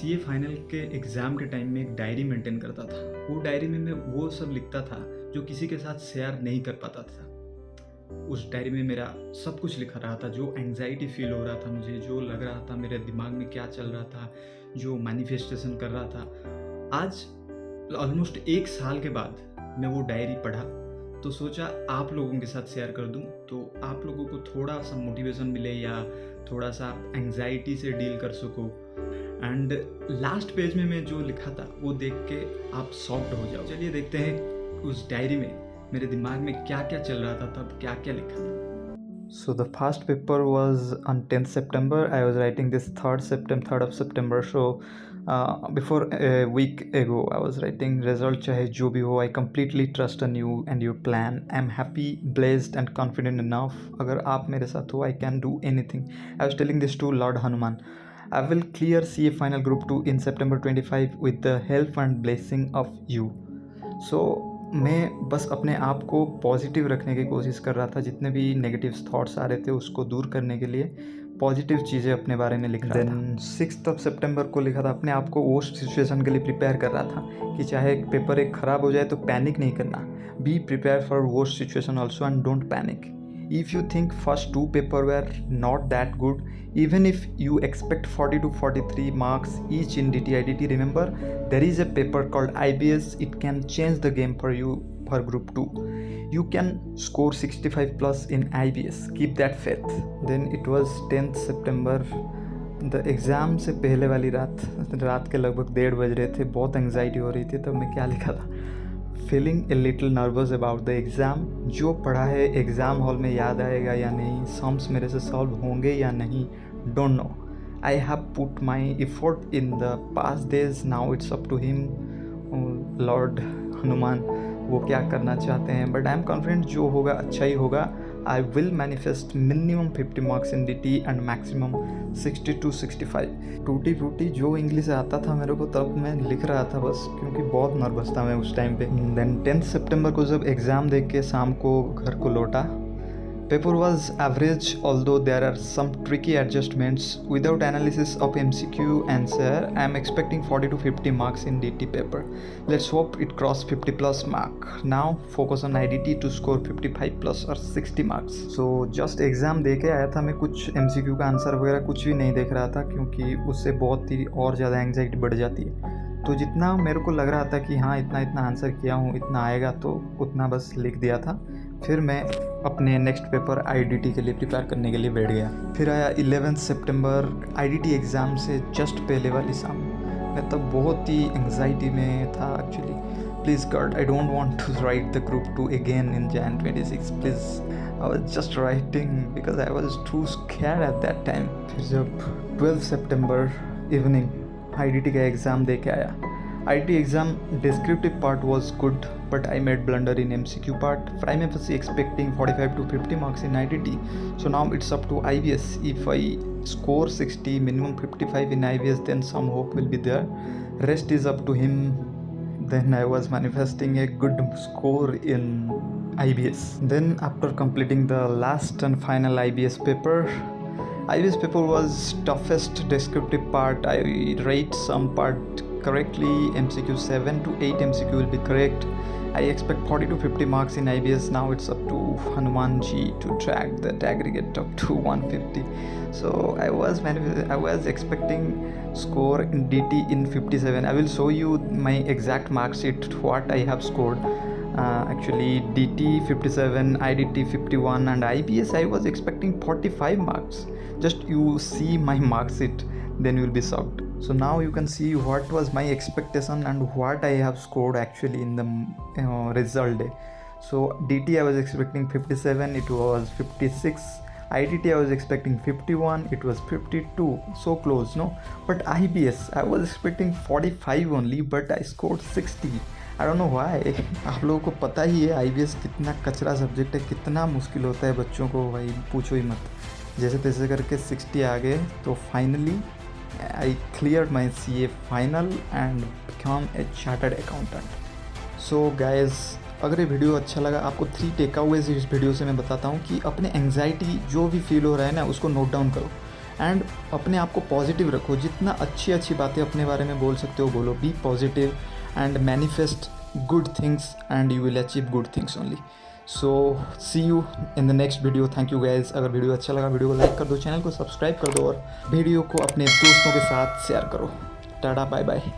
CA final के exam के time में एक डायरी मेंटेन करता था। वो डायरी में मैं वो सब लिखता था जो किसी के साथ शेयर नहीं कर पाता था। उस डायरी में मेरा सब कुछ लिखा रहा था, जो एंग्जाइटी फील हो रहा था मुझे, जो लग रहा था मेरे दिमाग में क्या चल रहा था, जो मैनिफेस्टेशन कर रहा था। आज ऑलमोस्ट 1 साल के बाद मैं वो डायरी पढ़ा तो सोचा आप लोगों के साथ शेयर कर दूं, तो आप लोगों को थोड़ा सा मोटिवेशन मिले या थोड़ा सा आप एंग्जाइटी से डील कर सको। एंड लास्ट पेज में मैं जो लिखा था वो देख के आप शॉक्ड हो जाओ। चलिए देखते हैं उस डायरी में मेरे दिमाग में क्या क्या चल रहा था, तब क्या क्या लिखा था। So the first paper was on 10th September. I was writing this 3rd of September. So before a week ago, I was writing result chahe jo bhi ho. I completely trust on you and your plan. I'm happy, blessed and confident enough. Agar aap mere sath ho, I can do anything. I was telling this to Lord Hanuman. I will clear CA final group 2 in September 25 with the help and blessing of you. So मैं बस अपने आप को positive रखने की कोशिश कर रहा था। जितने भी नेगेटिव थॉट्स आ रहे थे उसको दूर करने के लिए पॉजिटिव चीज़ें अपने बारे में लिख रहा था। 6 सितंबर को लिखा था, अपने आप को वर्स्ट सिचुएशन के लिए प्रिपेयर कर रहा था कि चाहे पेपर एक ख़राब हो जाए तो पैनिक नहीं करना। Be prepare for worst situation also and don't panic. If you think first 2 paper were not that good, even if you expect 40 to 43 marks each in DT-IDT, remember there is a paper called IBS. It can change the game for you for group 2. You can score 65 plus in IBS. Keep that faith. Then it was 10th September. The exam से पहले वाली रात के लगभग 1:30 बज रहे थे। बहुत एंग्जाइटी हो रही थी। तब मैं क्या लिखा था, feeling a little nervous about the exam. जो पढ़ा है एग्ज़ाम हॉल में याद आएगा या नहीं, सम्स मेरे से सॉल्व होंगे या नहीं, don't know. I have put my effort in the past days, now it's up to him. Lord Hanuman वो क्या करना चाहते हैं, बट आई एम कॉन्फिडेंट जो होगा अच्छा ही होगा। I will manifest minimum 50 marks in DT and maximum 60 to 65। टूटी फूटी जो इंग्लिश आता था मेरे को तब मैं लिख रहा था बस, क्योंकि बहुत नर्वस था मैं उस टाइम पे। देन 10th सितंबर को जब एग्ज़ाम देख के शाम को घर को लौटा, paper was average although there are some tricky adjustments. Without analysis of MCQ answer, I am expecting 40 to 50 marks in DT paper. Let's hope it cross 50 plus mark. Now focus on IDT to score 55 plus or 60 marks. So just exam दे के आया था मैं, कुछ MCQ का answer वगैरह कुछ भी नहीं देख रहा था, क्योंकि उससे बहुत ही और ज़्यादा एंग्जाइटी बढ़ जाती है। तो जितना मेरे को लग रहा था कि हाँ इतना आंसर किया हूँ, इतना आएगा, तो उतना बस लिख दिया था। फिर मैं अपने नेक्स्ट पेपर IDT के लिए प्रिपेयर करने के लिए बैठ गया। फिर आया 11 सितंबर, IDT एग्ज़ाम से जस्ट पहले वाली शाम। मैं तब बहुत ही एंग्जाइटी में था actually. Please god, I don't want to write the group 2 again in Jan 26, please. I was just writing because I was too scared at that time. फिर जब 12 सितंबर इवनिंग IDT का एग्ज़ाम दे के आया, IDT exam descriptive part was good, but I made blunder in MCQ part. Prime FSC expecting 45 to 50 marks in IDT, so now it's up to IBS. If I score 60, minimum 55 in IBS, then some hope will be there. Rest is up to him. Then I was manifesting a good score in IBS. Then after completing the last and final IBS paper was toughest descriptive part. I rate some part correctly, MCQ 7 to 8 MCQ will be correct. I expect 40 to 50 marks in IBS. Now it's up to Hanuman ji to track that aggregate up to 150. So I was expecting score in DT in 57. I will show you my exact mark sheet what I have scored. Actually DT 57, IDT 51 and IBS I was expecting 45 marks. Just you see my mark sheet, then you will be shocked. So now you can see what was my expectation and what I have scored actually in the result day. So DT I was expecting 57, it was 56. IDT I was expecting 51, it was 52. So close, no? But IBS I was expecting 45 only, but I scored 60. I don't know why. आप लोगों को पता ही है IBS कितना कचरा subject है, कितना मुश्किल होता है बच्चों को, भाई पूछो ही मत। जैसे तैसे करके 60 आ गए, तो finally I cleared my CA final and become a chartered accountant. So guys, अगर ये वीडियो अच्छा लगा, आपको 3 टेकअवेज इस वीडियो से मैं बताता हूँ कि अपने एंग्जाइटी जो भी फील हो रहा है ना उसको नोट डाउन करो एंड अपने आप को पॉजिटिव रखो, जितना अच्छी अच्छी बातें अपने बारे में बोल सकते हो बोलो. Be positive and manifest good things and you will achieve good things only. So see you in the next video. Thank you guys. अगर वीडियो अच्छा लगा वीडियो को लाइक कर दो, चैनल को सब्सक्राइब कर दो और वीडियो को अपने दोस्तों के साथ शेयर करो. Tata bye bye.